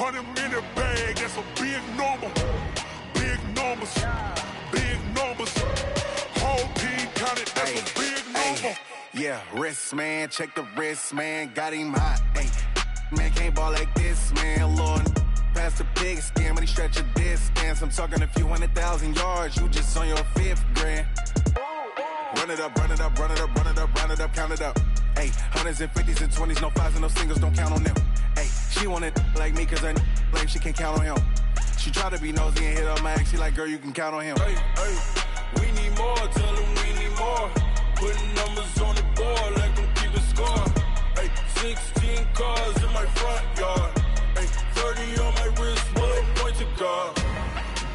100 in the bag, that's a big number. Big numbers, big numbers. Whole team counted, that's a big number. Yeah, wrist, man, check the wrist, man, got him hot. Ay, man, can't ball like this, man, Lord. Past the big scam, but he stretch a distance. I'm talking a few 100,000 yards, you just on your 5th grand. Run it up, run it up, run it up, run it up, run it up, count it up. Ay, hundreds and 50s and 20s, no 5s and no singles, don't count on them. Ay, she want it like me, cause her like she can't count on him. She try to be nosy and hit up my ex, she like, girl, you can count on him. Hey, hey, we need more, tell them we need more. Putting numbers on the board, like them keep a score. Hey, 16 cars in my front yard. Hey, 30 on my wrist, 1 point to guard.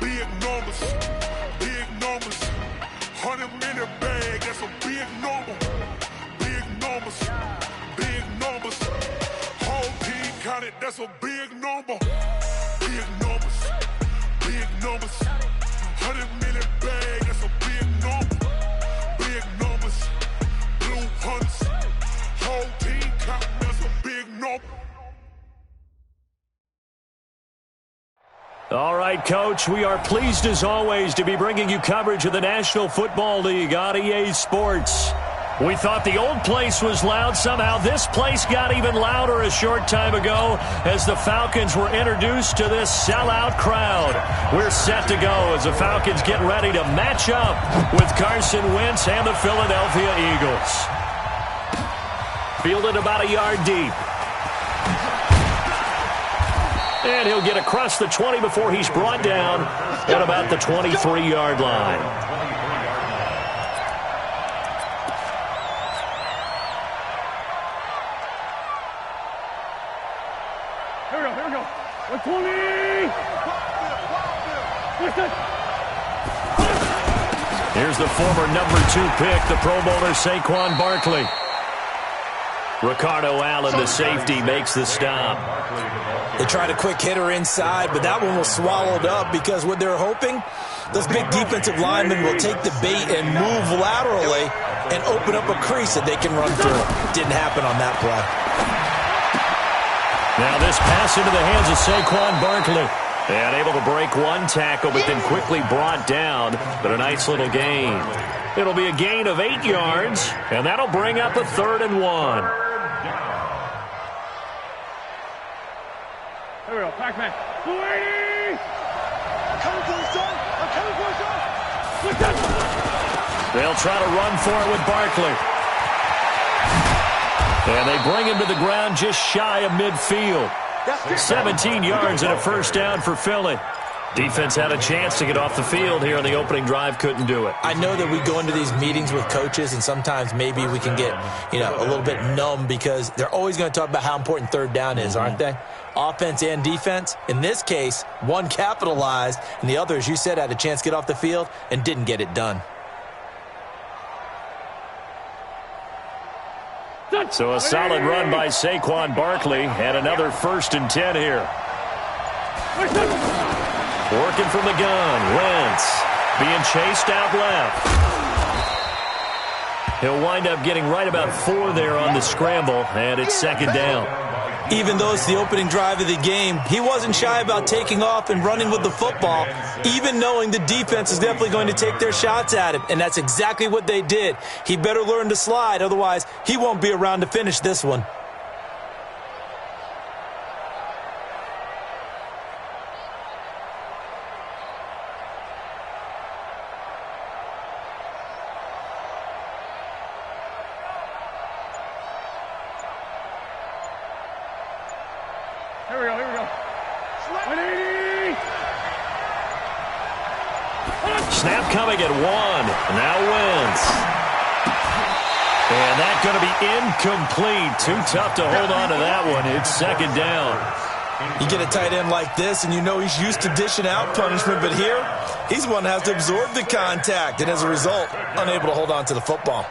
Big numbers, big numbers. 100 in the bag, that's a big number. Big numbers, big numbers. Whole team counted, that's a big number. Big numbers, big numbers. 100 in the bag, that's a big number. Big numbers, blue hunts. Whole team counting, that's a big number. All right, Coach, we are pleased as always to be bringing you coverage of the National Football League on EA Sports. We thought the old place was loud. Somehow this place got even louder a short time ago as the Falcons were introduced to this sellout crowd. We're set to go as the Falcons get ready to match up with Carson Wentz and the Philadelphia Eagles. Fielded about a yard deep. And he'll get across the 20 before he's brought down at about the 23-yard line. Here we go. 120! Here's the former number 2 pick, the Pro Bowler Saquon Barkley. Ricardo Allen, the safety, makes the stop. They tried a quick hitter inside, but that one was swallowed up because what they're hoping, those big defensive linemen will take the bait and move laterally and open up a crease that they can run through. Didn't happen on that play. Now this pass into the hands of Saquon Barkley. And able to break one tackle, but then quickly brought down. But a nice little gain. It'll be a gain of 8 yards, and that'll bring up a 3rd and 1. Here we go, Pac-Man. 280! I'm coming for the sun! I'm coming for the sun! Look that! They'll try to run for it with Barkley. And they bring him to the ground just shy of midfield. 17 yards and a first down for Philly. Defense had a chance to get off the field here on the opening drive, couldn't do it. I know that we go into these meetings with coaches, and sometimes maybe we can get, a little bit numb because they're always going to talk about how important 3rd down is, aren't they? Offense and defense. In this case, one capitalized, and the other, as you said, had a chance to get off the field and didn't get it done. So a solid run by Saquon Barkley and another 1st and 10 here. Working from the gun, Wentz being chased out left. He'll wind up getting right about 4 there on the scramble, and it's 2nd down. Even though it's the opening drive of the game, he wasn't shy about taking off and running with the football, even knowing the defense is definitely going to take their shots at him, and that's exactly what they did. He better learn to slide, otherwise he won't be around to finish this one. Here we go. 180! Snap coming at 1. Now Wentz. And that's going to be incomplete. Too tough to hold on to that one. It's 2nd down. You get a tight end like this, and you know he's used to dishing out punishment, but here, he's the one that has to absorb the contact, and as a result, unable to hold on to the football.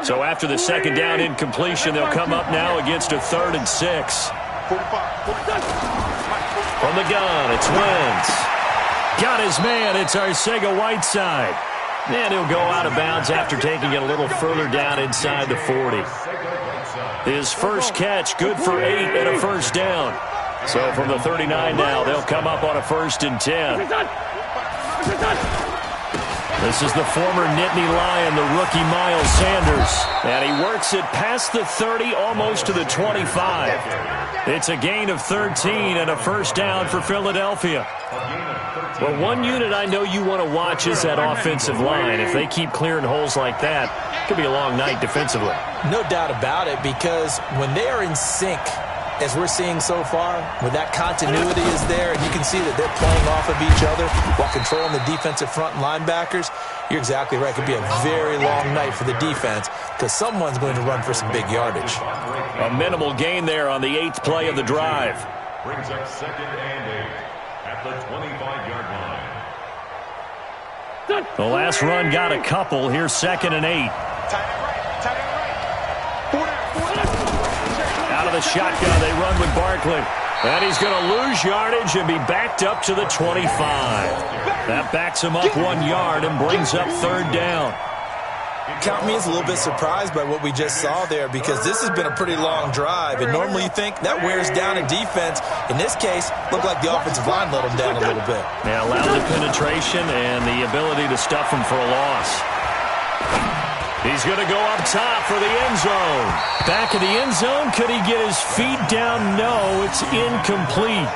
So after the 2nd down incompletion, they'll come up now against a 3rd and 6. From the gun, it's Wentz. Got his man, it's Arcega-Whiteside. And he'll go out of bounds after taking it a little further down inside the 40. His first catch, good for 8 and a first down. So from the 39 now, they'll come up on a 1st and 10. This is the former Nittany Lion, the rookie Miles Sanders. And he works it past the 30, almost to the 25. It's a gain of 13 and a first down for Philadelphia. Well, one unit I know you want to watch is that offensive line. If they keep clearing holes like that, it could be a long night defensively. No doubt about it, because when they are in sync, as we're seeing so far, when that continuity is there and you can see that they're playing off of each other while controlling the defensive front and linebackers, you're exactly right. It could be a very long night for the defense because someone's going to run for some big yardage. A minimal gain there on the 8th play of the drive. Brings up 2nd and 8 at the 25-yard line. The last run got a couple. Here's 2nd and 8. Out of the shotgun, they run with Barkley. And he's going to lose yardage and be backed up to the 25. That backs him up 1 yard and brings up 3rd down. Count me as a little bit surprised by what we just saw there, because this has been a pretty long drive, and normally you think that wears down a defense. In this case, looked like the offensive line let them down a little bit. Yeah, allowed the penetration and the ability to stuff him for a loss. He's going to go up top for the end zone. Back of the end zone. Could he get his feet down? No, it's incomplete.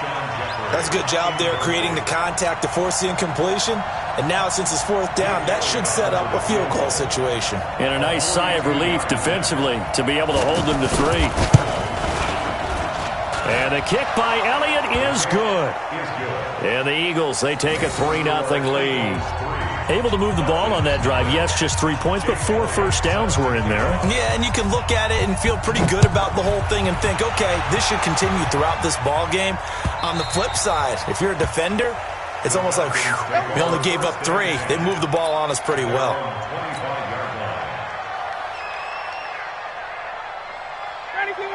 That's a good job there creating the contact to force the incompletion. And now, since it's 4th down, that should set up a field goal situation. And a nice sigh of relief defensively to be able to hold them to 3. And a kick by Elliott is good. And the Eagles, they take a 3-0 lead. Able to move the ball on that drive. Yes, just 3 points, but 4 first downs were in there. Yeah, and you can look at it and feel pretty good about the whole thing and think, okay, this should continue throughout this ball game. On the flip side, if you're a defender, it's almost like, whew, we only gave up 3. They moved the ball on us pretty well.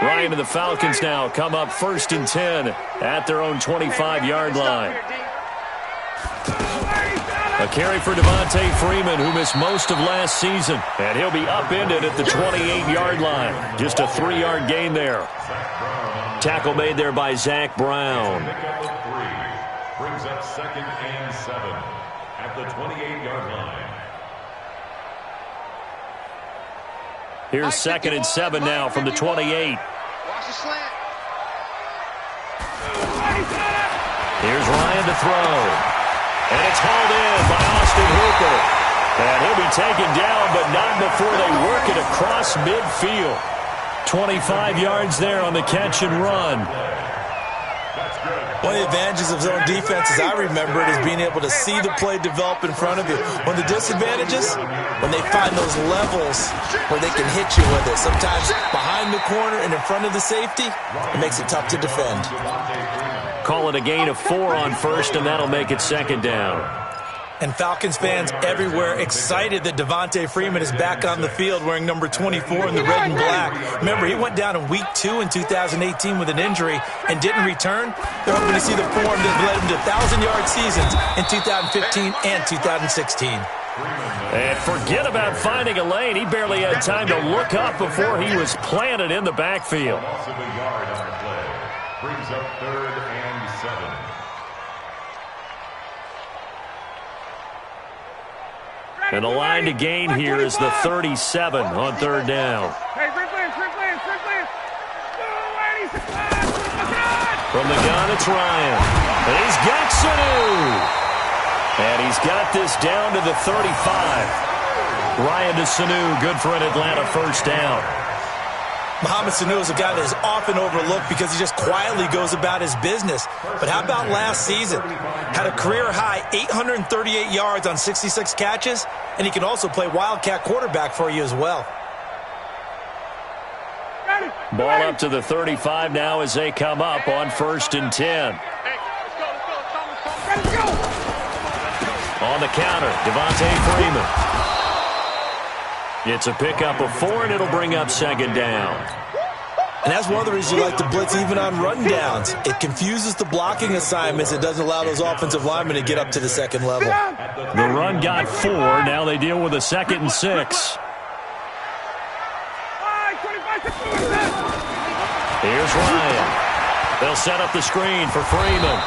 Ryan and the Falcons now come up 1st and 10 at their own 25-yard line. A carry for Devontae Freeman, who missed most of last season. And he'll be upended at the 28-yard line. Just a 3-yard gain there. Tackle made there by Zach Brown. Brings up 2nd and 7 at the 28-yard line. Here's 2nd and 7 now from the 28. Watch the slant. Here's Ryan to throw. And it's hauled in by Austin Hooper. And he'll be taken down, but not before they work it across midfield. 25 yards there on the catch and run. One of the advantages of zone defense, as I remember it, is being able to see the play develop in front of you. One of the disadvantages, when they find those levels where they can hit you with it. Sometimes behind the corner and in front of the safety, it makes it tough to defend. Call it a gain of 4 on 1st, and that'll make it 2nd down. And Falcons fans everywhere excited that Devontae Freeman is back on the field wearing number 24 in the red and black. Remember, he went down in week 2 in 2018 with an injury and didn't return. They're hoping to see the form that led him to 1,000-yard seasons in 2015 and 2016. And forget about finding a lane. He barely had time to look up before he was planted in the backfield. Loss of a yard on the play. Brings up 3rd and 7. And the line to gain here is the 37 on 3rd down. From the gun, it's Ryan. And he's got Sanu. And he's got this down to the 35. Ryan to Sanu, good for an Atlanta first down. Mohamed Sanu is a guy that is often overlooked because he just quietly goes about his business. But how about last season? Had a career-high 838 yards on 66 catches, and he can also play Wildcat quarterback for you as well. Ball up to the 35 now as they come up on 1st and 10. On the counter, Devontae Freeman. It's a pickup of 4, and it'll bring up 2nd down. And that's one of the reasons you like to blitz even on rundowns. It confuses the blocking assignments. It doesn't allow those offensive linemen to get up to the second level. The run got 4. Now they deal with a 2nd and 6. Here's Ryan. They'll set up the screen for Freeman.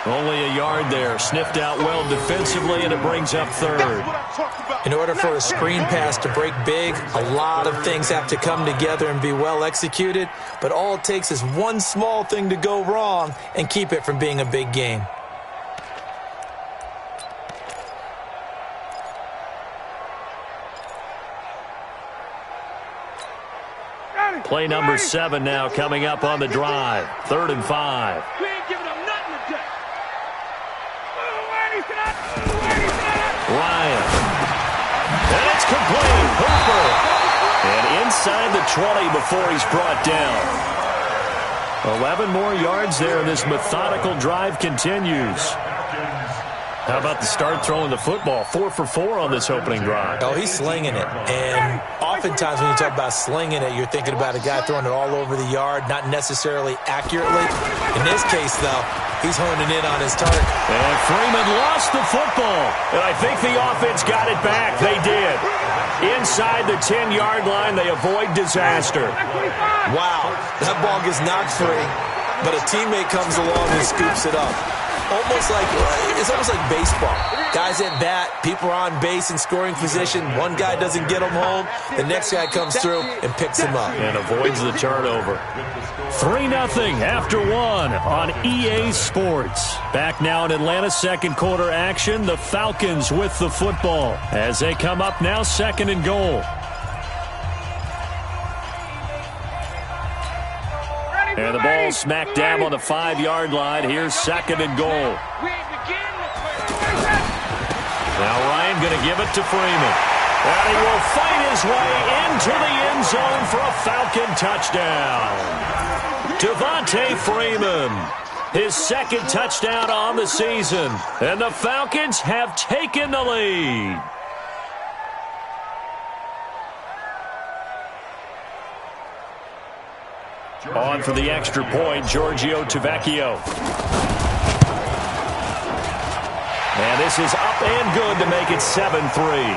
Only a yard there. Sniffed out well defensively, and it brings up 3rd. In order for a screen pass to break big, a lot of things have to come together and be well executed, but all it takes is one small thing to go wrong and keep it from being a big game. Play number 7 now coming up on the drive. 3rd and 5. We ain't giving them nothing today. Ryan. And it's complete. Hooper. And inside the 20 before he's brought down. 11 more yards there, and this methodical drive continues. How about the start throwing the football? 4 for 4 on this opening drive. Oh, he's slinging it. And oftentimes when you talk about slinging it, you're thinking about a guy throwing it all over the yard, not necessarily accurately. In this case, though, he's honing in on his target. And Freeman lost the football. And I think the offense got it back. They did. Inside the 10-yard line, they avoid disaster. Wow, that ball gets knocked free, but a teammate comes along and scoops it up. It's almost like baseball. Guys at bat, people are on base in scoring position. One guy doesn't get him home. The next guy comes through and picks him up. And avoids the turnover. 3-0 after 1 on EA Sports. Back now in Atlanta, second quarter action. The Falcons with the football as they come up now 2nd and goal. And the ball smack dab on the 5-yard line. Here's 2nd and goal. Now Ryan going to give it to Freeman. And he will fight his way into the end zone for a Falcon touchdown. Devontae Freeman, his 2nd touchdown on the season. And the Falcons have taken the lead. On for the extra point, Giorgio Tavecchio. And this is up and good to make it 7-3.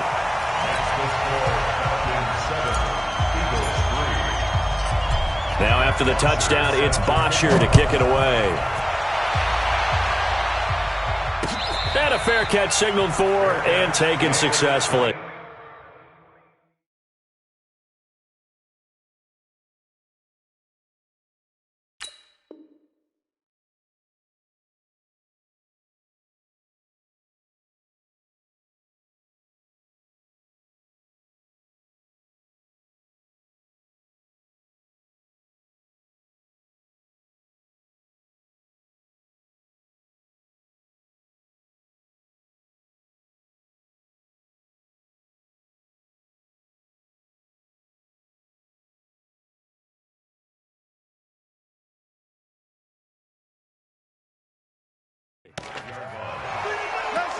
Now after the touchdown, it's Bosher to kick it away. And a fair catch signaled for and taken successfully.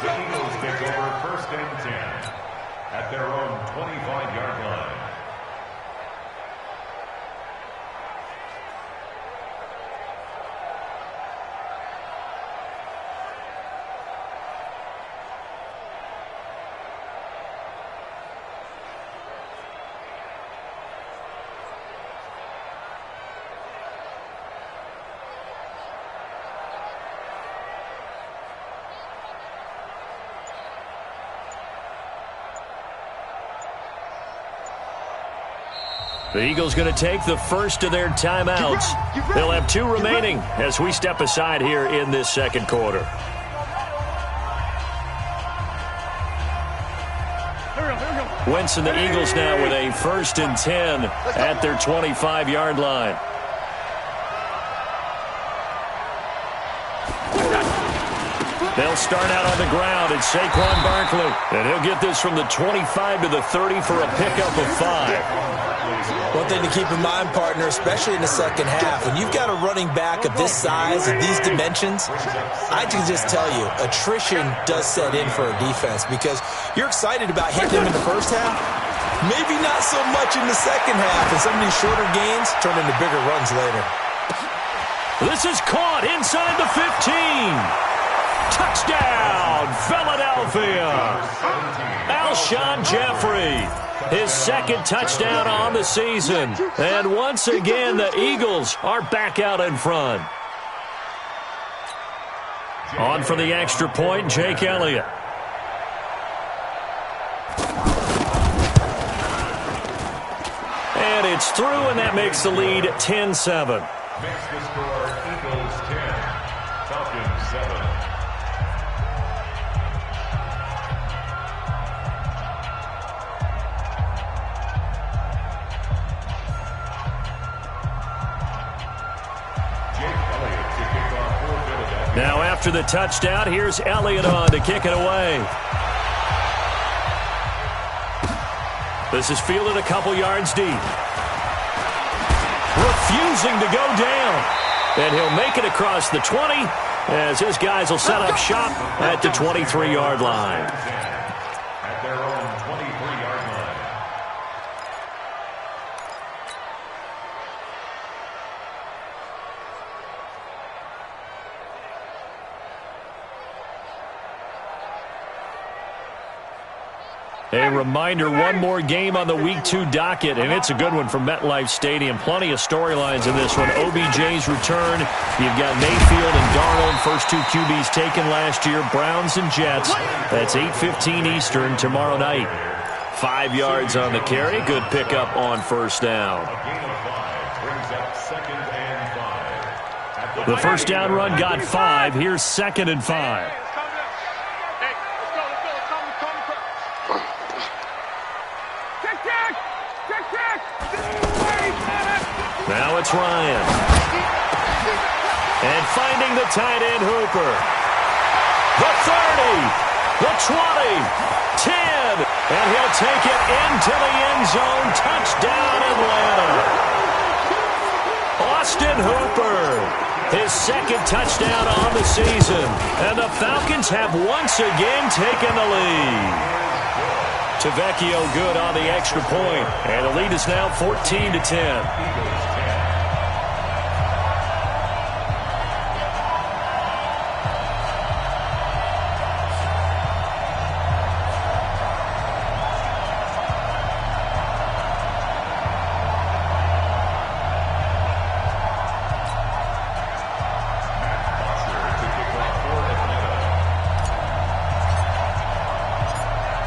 The Eagles take over 1st and 10 at their own 25-yard line. The Eagles going to take the first of their timeouts. They'll have 2 remaining as we step aside here in this second quarter. Wentz and the Eagles now with a 1st and 10 at their 25-yard line. They'll start out on the ground. It's Saquon Barkley. And he'll get this from the 25 to the 30 for a pickup of 5. One thing to keep in mind, partner, especially in the second half, when you've got a running back of this size and these dimensions, I can just tell you, attrition does set in for a defense because you're excited about hitting him in the first half, Maybe not so much in the second half, and some of these shorter gains turn into bigger runs later. This is caught inside the 15. Touchdown, Philadelphia. Alshon Jeffrey, his second touchdown on the season. And once again, the Eagles are back out in front. On for the extra point, Jake Elliott. And it's through, and that makes the lead 10-7. Makes the score Eagles 10, Falcons 7. Now after the touchdown, here's Elliott on to kick it away. This is fielded a couple yards deep. Refusing to go down. And he'll make it across the 20 as his guys will set up shop at the 23-yard line. At their own 23-yard line. A reminder, one more game on the Week 2 docket, and it's a good one from MetLife Stadium. Plenty of storylines in this one. OBJ's return. You've got Mayfield and Darnold, first two QBs taken last year. Browns and Jets. That's 8:15 Eastern tomorrow night. 5 yards on the carry. Good pickup on first down. A gain of 5 brings up 2nd and 5. The first down run got 5. Here's 2nd and 5. Now it's Ryan. And finding the tight end Hooper. The 30, the 20, 10, and he'll take it into the end zone. Touchdown, Atlanta. Austin Hooper, his second touchdown on the season. And the Falcons have once again taken the lead. Tavecchio good on the extra point, and the lead is now 14-10.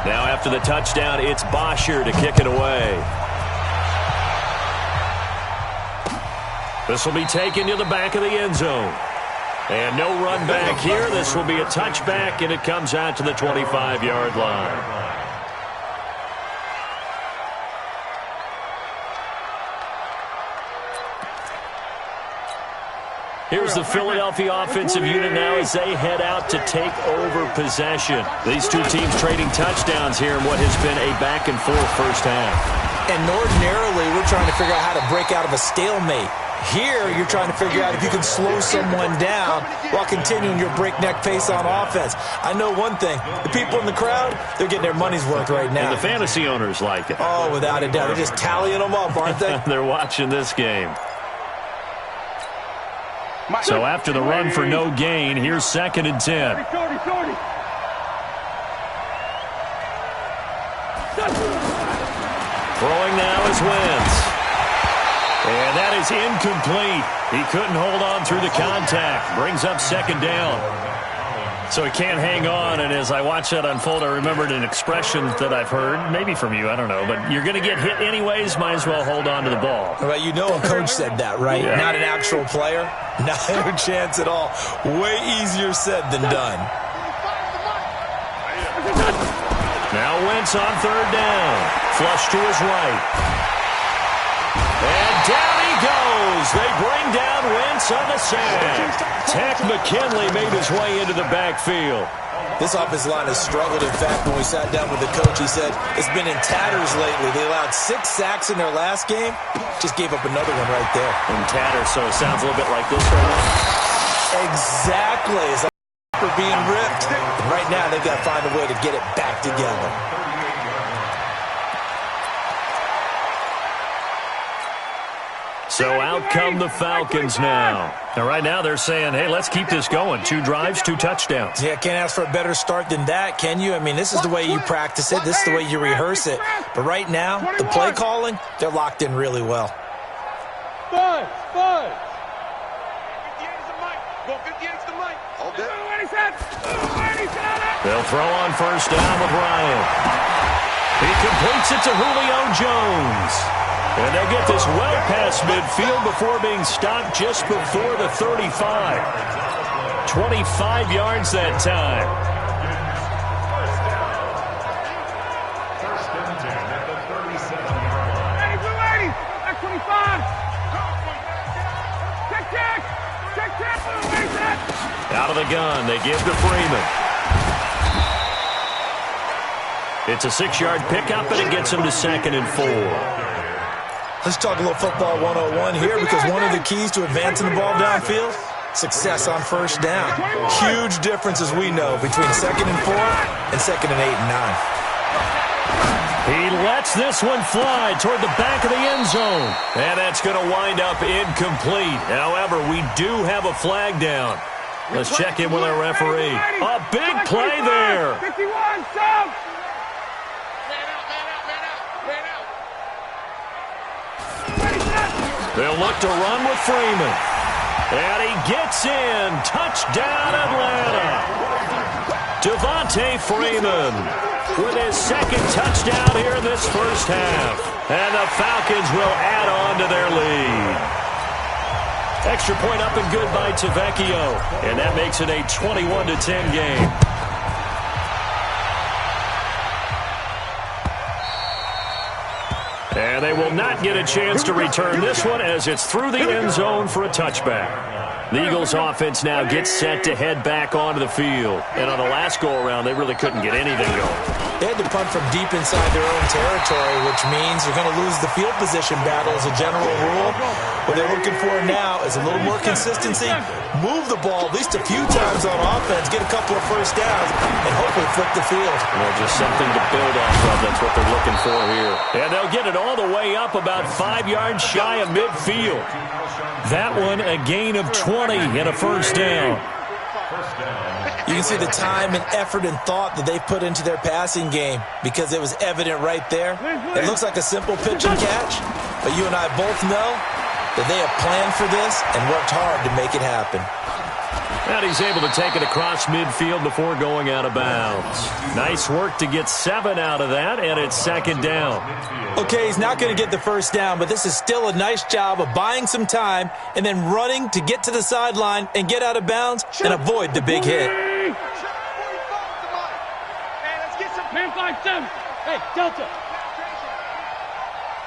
Now after the touchdown, it's Bosher to kick it away. This will be taken to the back of the end zone. And no run back here. This will be a touchback, and it comes out to the 25-yard line. Here's the Philadelphia offensive unit now as they head out to take over possession. These two teams trading touchdowns here in what has been a back-and-forth first half. And ordinarily, we're trying to figure out how to break out of a stalemate. Here, you're trying to figure out if you can slow someone down while continuing your breakneck pace on offense. I know one thing. The people in the crowd, they're getting their money's worth right now. And the fantasy owners like it. Oh, without a doubt. They're just tallying them up, aren't they? They're watching this game. So after the run for no gain, here's 2nd and 10. Throwing now is Wentz. And that is incomplete. He couldn't hold on through the contact. Brings up 2nd down. So he can't hang on, and as I watched that unfold, I remembered an expression that I've heard, maybe from you, I don't know, but you're going to get hit anyways, might as well hold on to the ball. Well, you know a coach said that, right? Yeah. Not an actual player. Not a chance at all. Way easier said than done. Now Wentz on 3rd down. Flush to his right. And down he goes. They bring down Wentz on the sack. Tack McKinley made his way into the backfield. This offensive line has struggled. In fact, when we sat down with the coach, he said it's been in tatters lately. They allowed 6 sacks in their last game. Just gave up another one right there. In tatters, so it sounds a little bit like this right now. Exactly. It's like being ripped. And right now, they've got to find a way to get it back together. So out come the Falcons now. And right now they're saying, hey, let's keep this going. 2 drives, 2 touchdowns. Yeah, can't ask for a better start than that, can you? I mean, this is the way you practice it. This is the way you rehearse it. But right now, the play calling, they're locked in really well. 5. They'll throw on first down with Ryan. He completes it to Julio Jones. And they get this well past midfield before being stopped just before the 35. 25 yards that time. First and 10 at the 37-yard line. 25. Out of the gun, they give to Freeman. It's a 6-yard pickup, and it gets him to 2nd and 4. Let's talk a little football 101 here, because one of the keys to advancing the ball downfield, success on first down. Huge difference, as we know, between 2nd and 4 and 2nd and 8 and 9. He lets this one fly toward the back of the end zone. And that's going to wind up incomplete. However, we do have a flag down. Let's check in with our referee. A big play there. 51, stop! They'll look to run with Freeman. And he gets in. Touchdown, Atlanta. Devontae Freeman with his 2nd touchdown here in this first half. And the Falcons will add on to their lead. Extra point up and good by Tavecchio. And that makes it a 21-10 game. And they will not get a chance to return this one as it's through the end zone for a touchback. The Eagles offense now gets set to head back onto the field. And on the last go-around, they really couldn't get anything going. They had to punt from deep inside their own territory, which means you're going to lose the field position battle as a general rule. What they're looking for now is a little more consistency, move the ball at least a few times on offense, get a couple of first downs, and hopefully flip the field. Well, just something to build off of. That's what they're looking for here. And they'll get it all the way up about 5 yards shy of midfield. That one a gain of 20 and a first down. You can see the time and effort and thought that they put into their passing game because it was evident right there. It looks like a simple pitch and catch, but you and I both know that they have planned for this and worked hard to make it happen. And he's able to take it across midfield before going out of bounds. Nice work to get 7 out of that, and it's 2nd down. Okay, he's not going to get the first down, but this is still a nice job of buying some time and then running to get to the sideline and get out of bounds and avoid the big hit. Hey, let's get some man 5-7. Hey, Delta.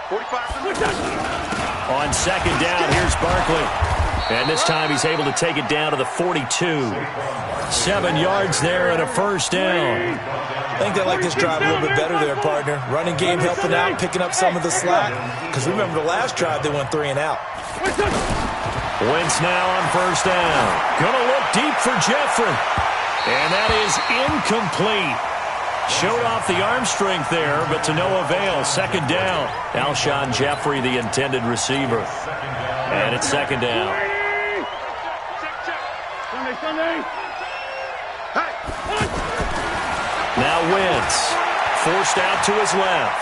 45. On 2nd down, here's Barkley. And this time he's able to take it down to the 42. 7 yards there and a first down. I think they like this drive a little bit better there, partner. Running game helping out, picking up some of the slack. Because remember the last drive, they went 3 and out. Wentz now on first down. Gonna look deep for Jeffrey. And that is incomplete. Showed off the arm strength there, but to no avail. 2nd down. Alshon Jeffrey, the intended receiver. And it's 2nd down. Sunday. Now Wentz, forced out to his left.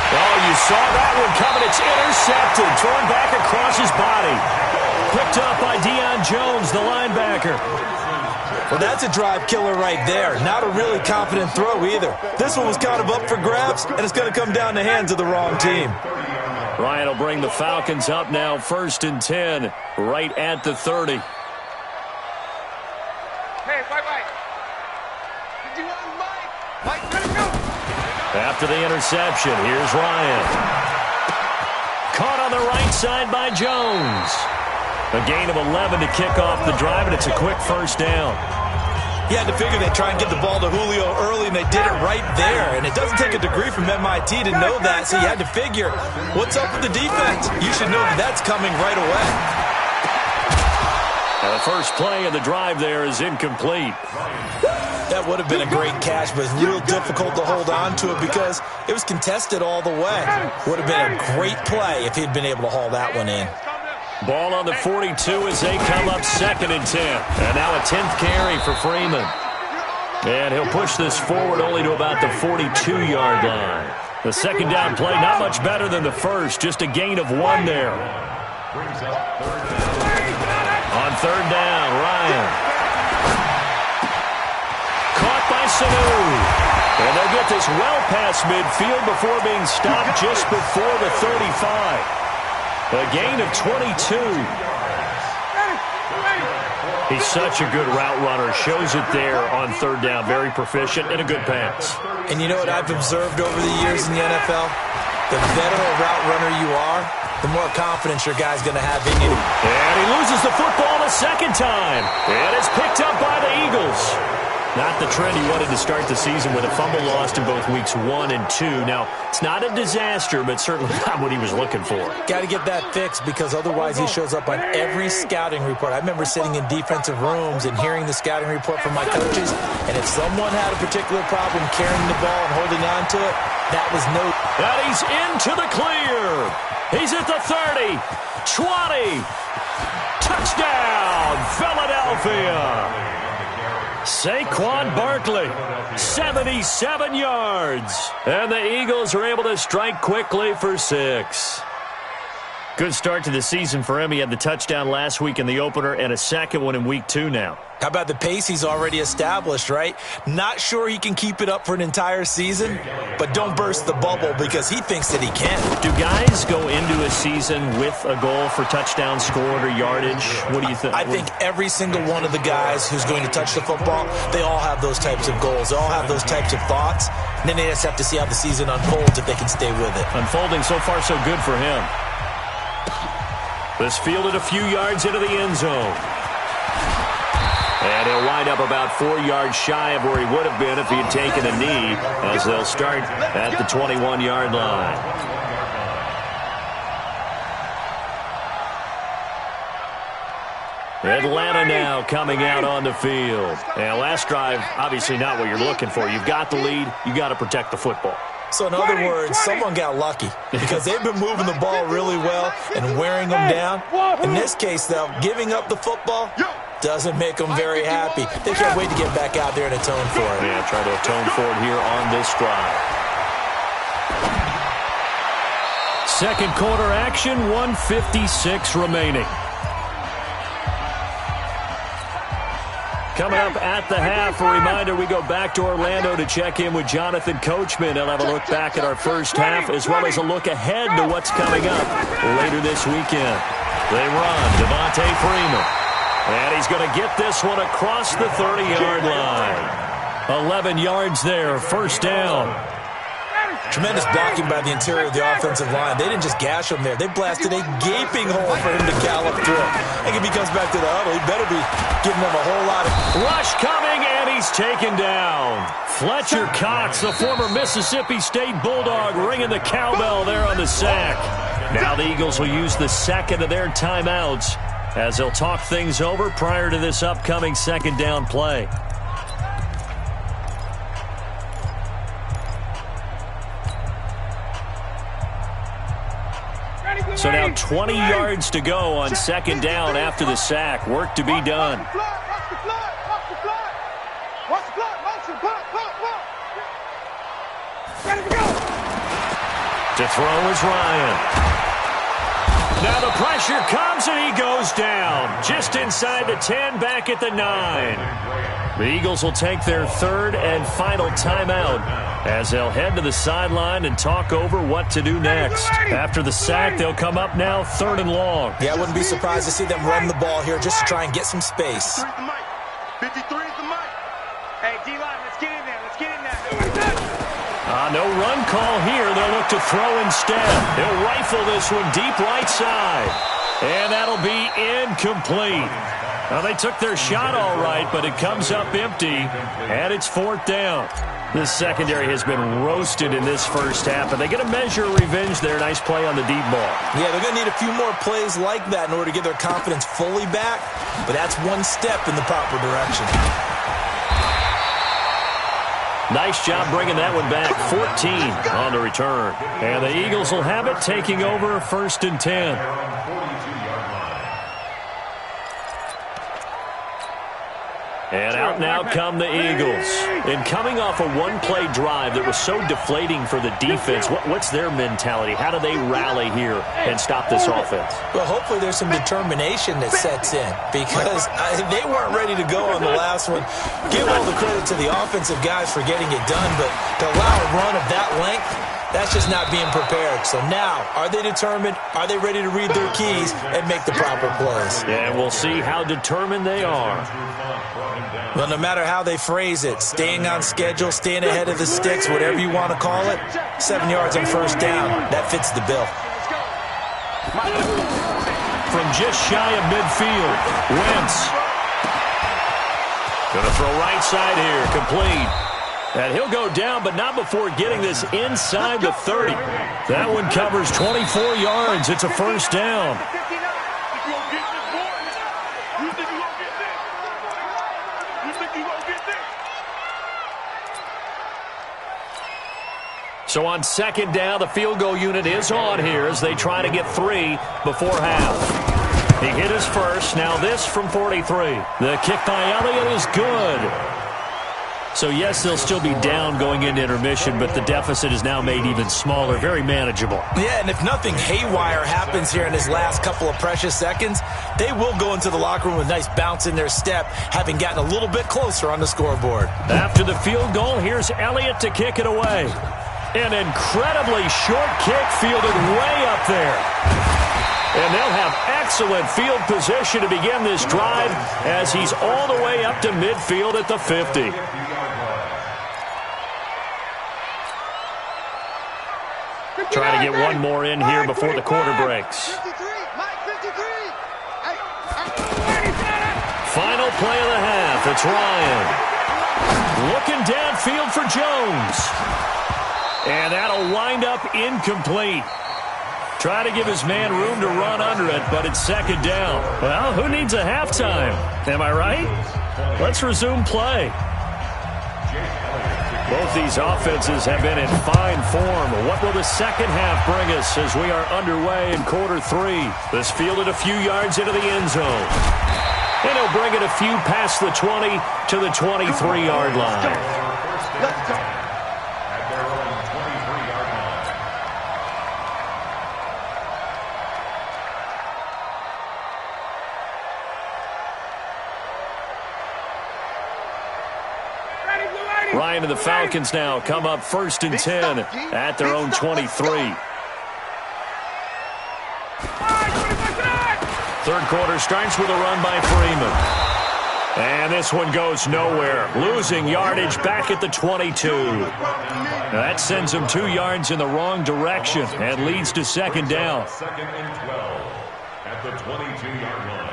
Oh, you saw that one coming. It's intercepted, thrown back across his body. Picked up by Deion Jones, the linebacker. Well, that's a drive killer right there. Not a really confident throw either. This one was kind of up for grabs, and it's going to come down the hands of the wrong team. Ryan will bring the Falcons up now 1st and 10, right at the 30. Hey, Mike. Did you want Mike? Mike, go. After the interception, here's Ryan. Caught on the right side by Jones. A gain of 11 to kick off the drive, and it's a quick first down. You had to figure they'd try and get the ball to Julio early, and they did it right there. And it doesn't take a degree from MIT to know that, so you had to figure, what's up with the defense? You should know that that's coming right away. Now the first play of the drive there is incomplete. Yeah, That would have been a great catch, but it's real difficult to hold on to it because it was contested all the way. Would have been a great play if he'd been able to haul that one in. Ball on the 42 as they come up 2nd and 10. And now a 10th carry for Freeman. And he'll push this forward only to about the 42-yard line. The second down play, not much better than the first, just a gain of 1 there. On 3rd down, Ryan. Caught by Sanu. And they'll get this well past midfield before being stopped just before the 35. A gain of 22. He's such a good route runner. Shows it there on 3rd down. Very proficient and a good pass. And you know what I've observed over the years in the NFL? The better a route runner you are, the more confidence your guy's going to have in you. And he loses the football a second time. And it's picked up by the Eagles. Not the trend he wanted to start the season with a fumble lost in both weeks 1 and 2. Now, it's not a disaster, but certainly not what he was looking for. Got to get that fixed because otherwise he shows up on every scouting report. I remember sitting in defensive rooms and hearing the scouting report from my coaches, and if someone had a particular problem carrying the ball and holding on to it, that was no. And he's into the clear. He's at the 30, 20. Touchdown, Philadelphia. Saquon Barkley, 77 yards. And the Eagles are able to strike quickly for 6. Good start to the season for him. He had the touchdown last week in the opener and a second one in week 2 now. How about the pace he's already established, right? Not sure he can keep it up for an entire season, but don't burst the bubble because he thinks that he can. Do guys go into a season with a goal for touchdown scored or yardage? What do you think? I think every single one of the guys who's going to touch the football, they all have those types of goals. They all have those types of thoughts. And then they just have to see how the season unfolds if they can stay with it. Unfolding so far so good for him. This fielded a few yards into the end zone. And he'll wind up about 4 yards shy of where he would have been if he had taken a knee, as they'll start at the 21-yard line. Atlanta now coming out on the field. And last drive, obviously not what you're looking for. You've got the lead. You've got to protect the football. So in other words, someone got lucky because they've been moving the ball really well and wearing them down. In this case, though, giving up the football doesn't make them very happy. They can't wait to get back out there and atone for it. Yeah, try to atone for it here on this drive. Second quarter action, 1:56 remaining. Coming up at the half, a reminder, we go back to Orlando to check in with Jonathan Coachman. He'll have a look back at our first half as well as a look ahead to what's coming up later this weekend. They run, Devontae Freeman. And he's going to get this one across the 30-yard line. 11 yards there, first down. Tremendous blocking by the interior of the offensive line. They didn't just gash him there. They blasted a gaping hole for him to gallop through. I think if he comes back to the huddle, he better be giving them a whole lot of... Rush coming, and he's taken down. Fletcher Cox, the former Mississippi State Bulldog, ringing the cowbell there on the sack. Now the Eagles will use the second of their timeouts as they'll talk things over prior to this upcoming second down play. So now 20 yards to go on second down after the sack. Work to be done. To throw is Ryan. Now the pressure comes and he goes down. Just inside the 10, back at the 9. The Eagles will take their third and final timeout as they'll head to the sideline and talk over what to do next. After the sack, they'll come up now third and long. Yeah, I wouldn't be surprised to see them run the ball here just to try and get some space. 53 is the mic. Hey, D-line, let's get in there. Let's get in there. No run call here. They'll look to throw instead. He'll rifle this one deep right side. And that'll be incomplete. Well, they took their shot all right, but it comes up empty, and it's fourth down. This secondary has been roasted in this first half, and they get a measure of revenge there. Nice play on the deep ball. Yeah, they're going to need a few more plays like that in order to get their confidence fully back, but that's one step in the proper direction. Nice job bringing that one back. 14 on the return. And the Eagles will have it, taking over 1st and 10. And out now come the Eagles. And coming off a one-play drive that was so deflating for the defense, what's their mentality? How do they rally here and stop this offense? Well, hopefully there's some determination that sets in because they weren't ready to go on the last one. Give all the credit to the offensive guys for getting it done, but to allow a run of that length, that's just not being prepared. So now, are they determined? Are they ready to read their keys and make the proper plays? Yeah, we'll see how determined they are. Well, no matter how they phrase it, staying on schedule, staying ahead of the sticks, whatever you want to call it, 7 yards on 1st down, that fits the bill. From just shy of midfield, Wentz. Going to throw right side here, complete. And he'll go down, but not before getting this inside the 30. That one covers 24 yards. It's a 1st down. So on 2nd down, the field goal unit is on here as they try to get 3 before half. He hit his first. Now this from 43. The kick by Elliott is good. So, yes, they'll still be down going into intermission, but the deficit is now made even smaller, very manageable. Yeah, and if nothing haywire happens here in his last couple of precious seconds, they will go into the locker room with a nice bounce in their step, having gotten a little bit closer on the scoreboard. After the field goal, here's Elliott to kick it away. An incredibly short kick fielded way up there. And they'll have excellent field position to begin this drive as he's all the way up to midfield at the 50. Trying to get one more in here before the quarter breaks. Final play of the half. It's Ryan. Looking downfield for Jones. And that'll wind up incomplete. Try to give his man room to run under it, but it's 2nd down. Well, who needs a halftime? Am I right? Let's resume play. Both these offenses have been in fine form. What will the second half bring us as we are underway in quarter 3? This fielded a few yards into the end zone. And he'll bring it a few past the 20 to the 23-yard line. Ryan and the Falcons now come up 1st and 10 at their own 23. Third quarter starts with a run by Freeman. And this one goes nowhere. Losing yardage back at the 22. Now that sends him 2 yards in the wrong direction and leads to 2nd down. 2nd and 12 at the 22-yard line.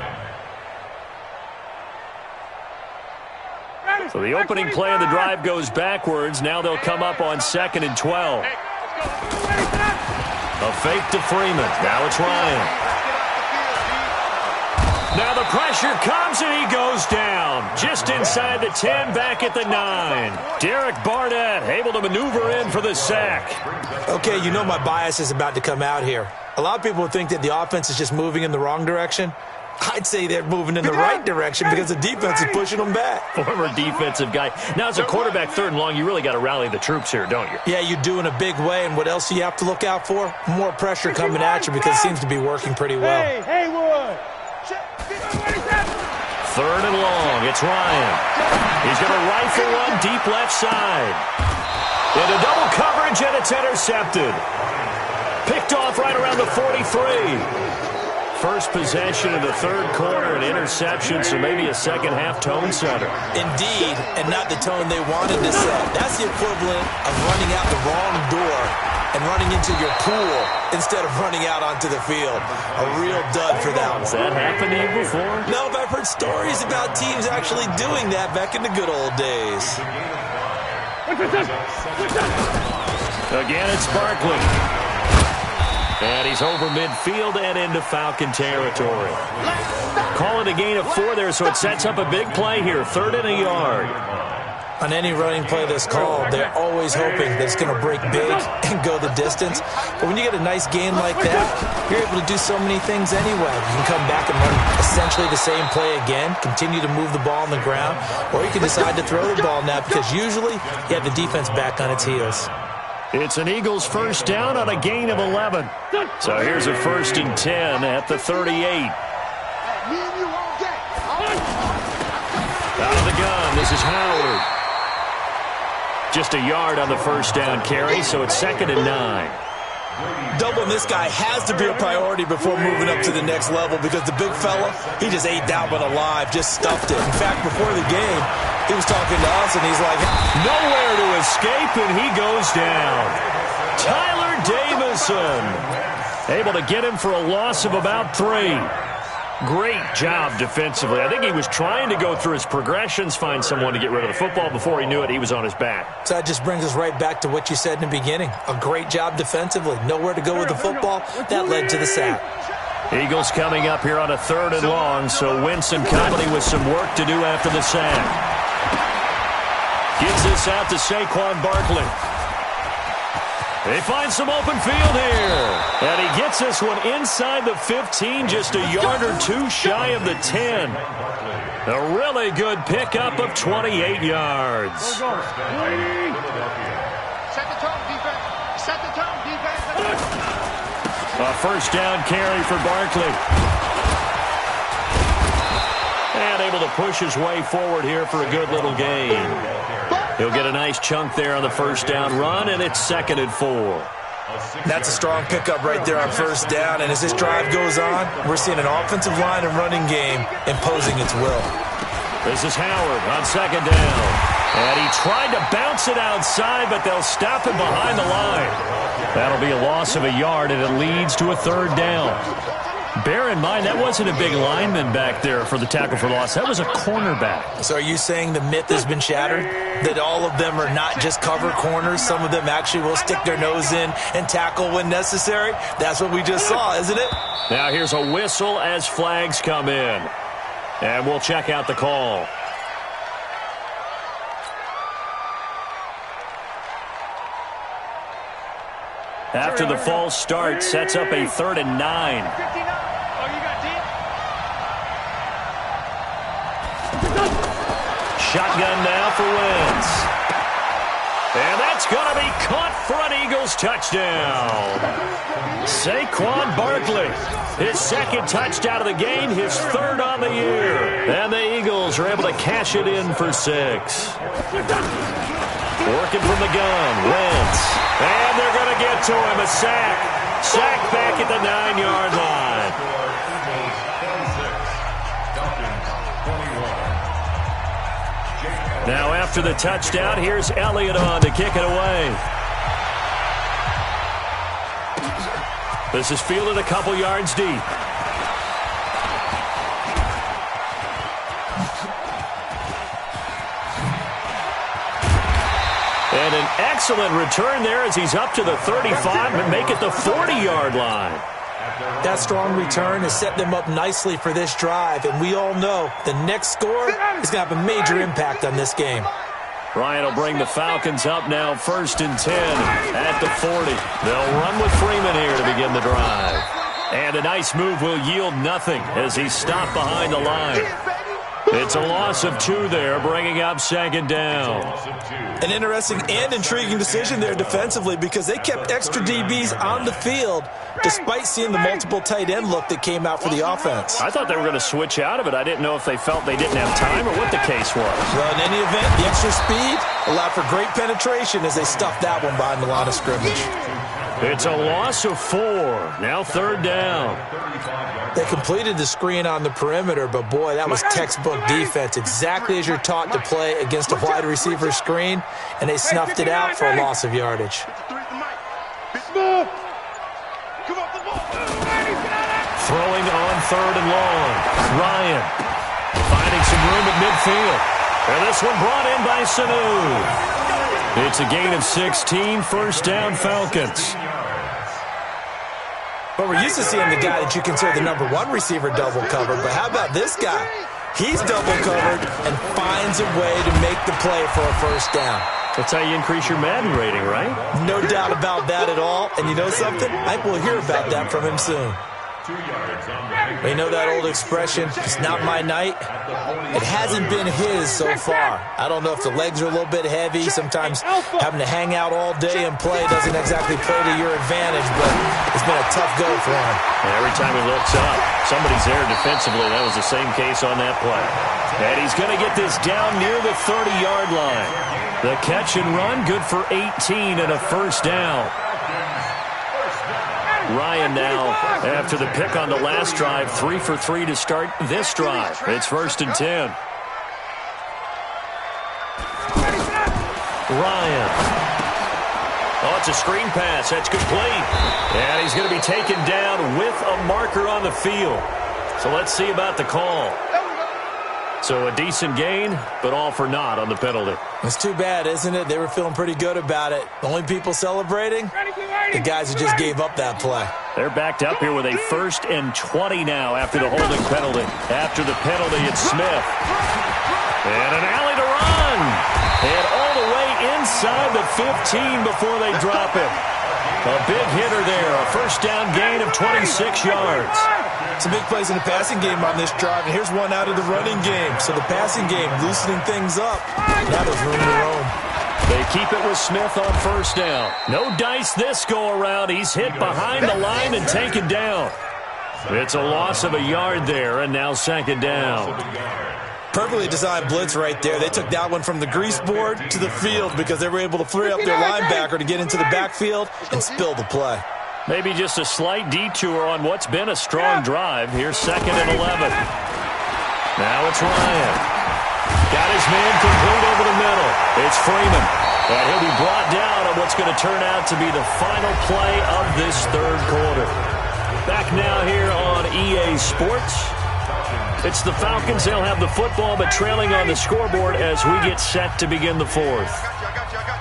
So the opening play of the drive goes backwards. Now they'll come up on 2nd and 12. A fake to Freeman. Now it's Ryan. Now the pressure comes and he goes down. Just inside the 10, back at the 9. Derek Barnett able to maneuver in for the sack. Okay, you know my bias is about to come out here. A lot of people think that the offense is just moving in the wrong direction. I'd say they're moving in the right direction because the defense is pushing them back. Former defensive guy. Now, as a quarterback 3rd and long, you really got to rally the troops here, don't you? Yeah, you do in a big way. And what else do you have to look out for? More pressure coming at you because it seems to be working pretty well. Hey, Haywood. 3rd and long. It's Ryan. He's going to rifle one deep left side. Into double coverage, and it's intercepted. Picked off right around the 43. First possession of the 3rd quarter, an interception, so maybe a second-half tone setter. Indeed, and not the tone they wanted to set. That's the equivalent of running out the wrong door and running into your pool instead of running out onto the field. A real dud for that one. Has that happened to you before? No, but I've heard stories about teams actually doing that back in the good old days. Again, it's Barkley. And he's over midfield and into Falcon territory. Call it a gain of 4 there, so it sets up a big play here. 3rd and a yard. On any running play that's called, they're always hoping that it's going to break big and go the distance. But when you get a nice gain like that, you're able to do so many things anyway. You can come back and run essentially the same play again, continue to move the ball on the ground, or you can decide to throw the ball now because usually you have the defense back on its heels. It's an Eagles first down on a gain of 11. So here's a 1st and 10 at the 38. Out of the gun, this is Howard. Just a yard on the first down carry, so it's 2nd and 9. Doubling this guy has to be a priority before moving up to the next level because the big fella, he just ate that one alive, just stuffed it. In fact, before the game, he was talking to us, and he's like, nowhere to escape, and he goes down. Tyler Davison, able to get him for a loss of about 3. Great job defensively. I think he was trying to go through his progressions, find someone to get rid of the football. Before he knew it, he was on his back. So that just brings us right back to what you said in the beginning. A great job defensively. Nowhere to go with the football. That led to the sack. Eagles coming up here on a 3rd and long, so Wentz and company with some work to do after the sack. Gets this out to Saquon Barkley. They find some open field here. And he gets this one inside the 15, just a yard or 2 shy of the 10. A really good pickup of 28 yards. Set the tone, defense. Set the tone, defense. A first down carry for Barkley. And able to push his way forward here for a good little gain. He'll get a nice chunk there on the first down run, and it's 2nd and 4. That's a strong pickup right there on first down, and as this drive goes on, we're seeing an offensive line and running game imposing its will. This is Howard on 2nd down. And he tried to bounce it outside, but they'll stop him behind the line. That'll be a loss of a yard, and it leads to a 3rd down. Bear in mind, that wasn't a big lineman back there for the tackle for loss. That was a cornerback. So are you saying the myth has been shattered? That all of them are not just cover corners? Some of them actually will stick their nose in and tackle when necessary? That's what we just saw, isn't it? Now here's a whistle as flags come in. And we'll check out the call. After the false start, sets up a 3rd and 9. Shotgun now for Wentz. And that's going to be caught for an Eagles touchdown. Saquon Barkley, his 2nd touchdown of the game, his 3rd on the year. And the Eagles are able to cash it in for 6. Working from the gun, Wentz. And they're going to get to him, a sack. Sack back at the 9-yard line. Now after the touchdown, here's Elliott on to kick it away. This is fielded a couple yards deep. And an excellent return there as he's up to the 35 and make it the 40-yard line. That strong return has set them up nicely for this drive, and we all know the next score is going to have a major impact on this game. Ryan will bring the Falcons up now, 1st and 10 at the 40. They'll run with Freeman here to begin the drive. And a nice move will yield nothing as he's stopped behind the line. It's a loss of 2 there, bringing up 2nd down. An interesting and intriguing decision there defensively because they kept extra DBs on the field despite seeing the multiple tight end look that came out for the offense. I thought they were going to switch out of it. I didn't know if they felt they didn't have time or what the case was. Well, in any event, the extra speed allowed for great penetration as they stuffed that one behind the line of scrimmage. It's a loss of 4. Now 3rd down. They completed the screen on the perimeter, but boy, that was textbook defense. Exactly as you're taught to play against a wide receiver screen, and they snuffed it out for a loss of yardage. Throwing on 3rd and long. Ryan finding some room at midfield. And this one brought in by Sanu. It's a gain of 16, 1st down Falcons. But we're used to seeing the guy that you consider the #1 receiver double cover, but how about this guy? He's double covered and finds a way to make the play for a first down. That's how you increase your Madden rating, right? No doubt about that at all. And you know something? I will hear about that from him soon. You know that old expression, it's not my night? It hasn't been his so far. I don't know if the legs are a little bit heavy. Sometimes having to hang out all day and play doesn't exactly play to your advantage, but it's been a tough go for him. Every time he looks up, somebody's there defensively. That was the same case on that play. And he's going to get this down near the 30-yard line. The catch and run, good for 18 and a first down. Ryan now, after the pick on the last drive, 3 for 3 to start this drive. It's 1st and 10. Ryan. Oh, it's a screen pass. That's complete. And he's going to be taken down with a marker on the field. So let's see about the call. So a decent gain, but all for naught on the penalty. It's too bad, isn't it? They were feeling pretty good about it. The only people celebrating, the guys who just gave up that play. They're backed up here with a 1st and 20 now after the holding penalty. After the penalty, it's Smith. And an alley to run. And all the way inside the 15 before they drop him. A big hitter there. A first down gain of 26 yards. Some big plays in the passing game on this drive, and here's one out of the running game. So the passing game loosening things up. Now there's room to roam. They keep it with Smith on first down. No dice this go-around. He's hit behind the line and taken down. It's a loss of a yard there, and now 2nd down. Perfectly designed blitz right there. They took that one from the grease board to the field because they were able to free up their linebacker to get into the backfield and spill the play. Maybe just a slight detour on what's been a strong drive. Here's 2nd and 11. Now it's Ryan. Got his man complete over the middle. It's Freeman. And he'll be brought down on what's going to turn out to be the final play of this 3rd quarter. Back now here on EA Sports. It's the Falcons. They'll have the football, but trailing on the scoreboard as we get set to begin the 4th.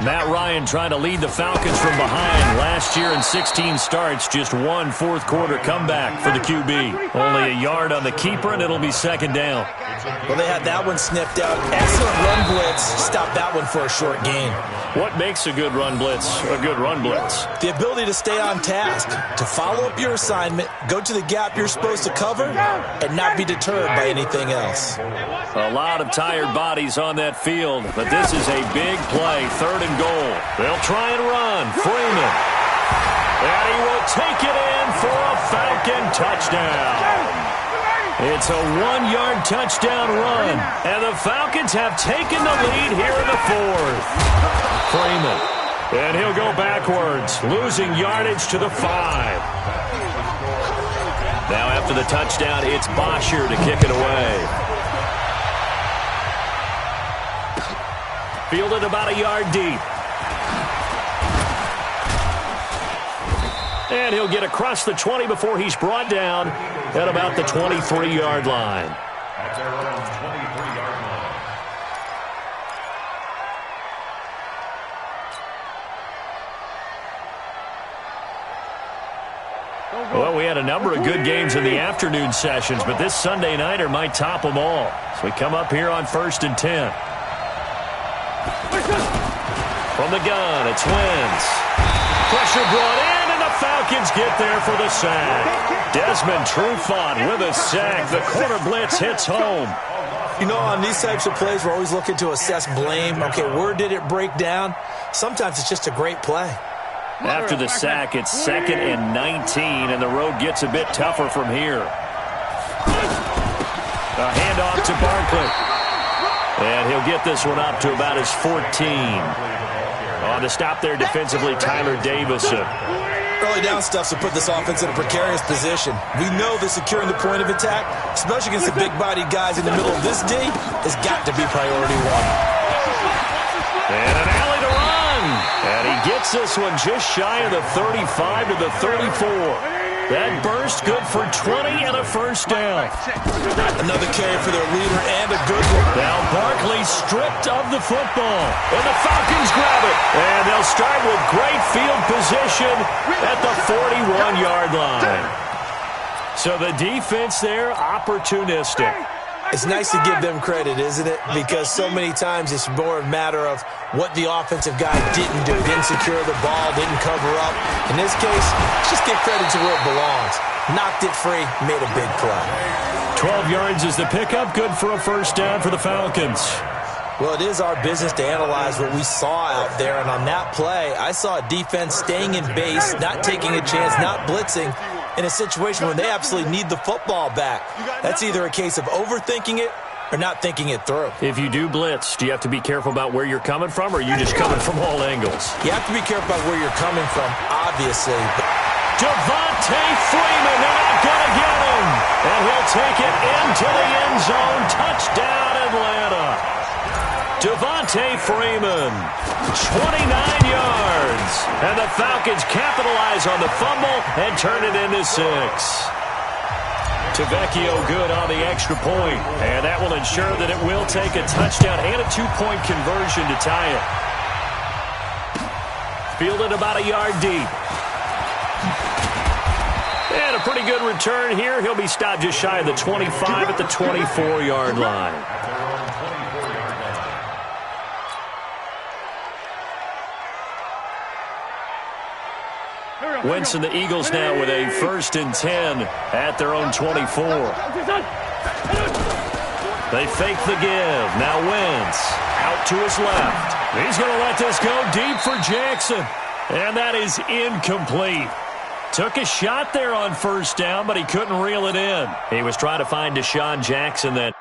Matt Ryan trying to lead the Falcons from behind. Last year in 16 starts, just one 4th quarter comeback for the QB. Only a yard on the keeper, and it'll be 2nd down. Well, they had that one sniffed out. Excellent run blitz. Stopped that one for a short gain. What makes a good run blitz a good run blitz? The ability to stay on task, to follow up your assignment, go to the gap you're supposed to cover, and not be deterred by anything else. A lot of tired bodies on that field, but this is a big play, 3rd and goal. They'll try and run. Freeman. And he will take it in for a Falcon touchdown. It's a 1-yard touchdown run, and the Falcons have taken the lead here in the 4th. Freeman. And he'll go backwards, losing yardage to the 5. Now after the touchdown, it's Bosher to kick it away. Fielded about a yard deep. And he'll get across the 20 before he's brought down at about the 23-yard line. That's Aaron's 23-yard line. Well, we had a number of good games in the afternoon sessions, but this Sunday nighter might top them all. So we come up here on 1st and 10. From the gun, it's Wentz. Pressure brought in, and the Falcons get there for the sack. Desmond Trufant with a sack. The corner blitz hits home. You know, on these types of plays, we're always looking to assess blame. Okay, where did it break down? Sometimes it's just a great play. After the sack, it's 2nd and 19, and the road gets a bit tougher from here. A handoff to Barkley. And he'll get this one up to about his 14. On the stop there defensively, Tyler Davison. Early down stuff to put this offense in a precarious position. We know that securing the point of attack, especially against the big-bodied guys in the middle of this D, has got to be priority 1. And an alley to run. And he gets this one just shy of the 35 to the 34. That burst good for 20 and a first down. Another carry for their leader and a good one. Now Barkley stripped of the football. And the Falcons grab it. And they'll start with great field position at the 41-yard line. So the defense there, opportunistic. It's nice to give them credit, isn't it? Because so many times it's more a matter of what the offensive guy didn't do. Didn't secure the ball, didn't cover up. In this case, just give credit to where it belongs. Knocked it free, made a big play. 12 yards is the pickup. Good for a first down for the Falcons. Well, it is our business to analyze what we saw out there. And on that play, I saw a defense staying in base, not taking a chance, not blitzing, in a situation where they absolutely need the football back. That's either a case of overthinking it or not thinking it through. If you do blitz, do you have to be careful about where you're coming from, or are you just coming from all angles? You have to be careful about where you're coming from, obviously. Devontae Freeman, they're not going to get him. And he'll take it into the end zone. Touchdown, Atlanta. Devontae Freeman, 29 yards. And the Falcons capitalize on the fumble and turn it into 6. Tavecchio good on the extra point. And that will ensure that it will take a touchdown and a 2-point conversion to tie it. Fielded about a yard deep. And a pretty good return here. He'll be stopped just shy of the 25 at the 24-yard line. Wentz and the Eagles now with a 1st and 10 at their own 24. They fake the give. Now Wentz out to his left. He's going to let this go deep for Jackson. And that is incomplete. Took a shot there on 1st down, but he couldn't reel it in. He was trying to find Deshaun Jackson that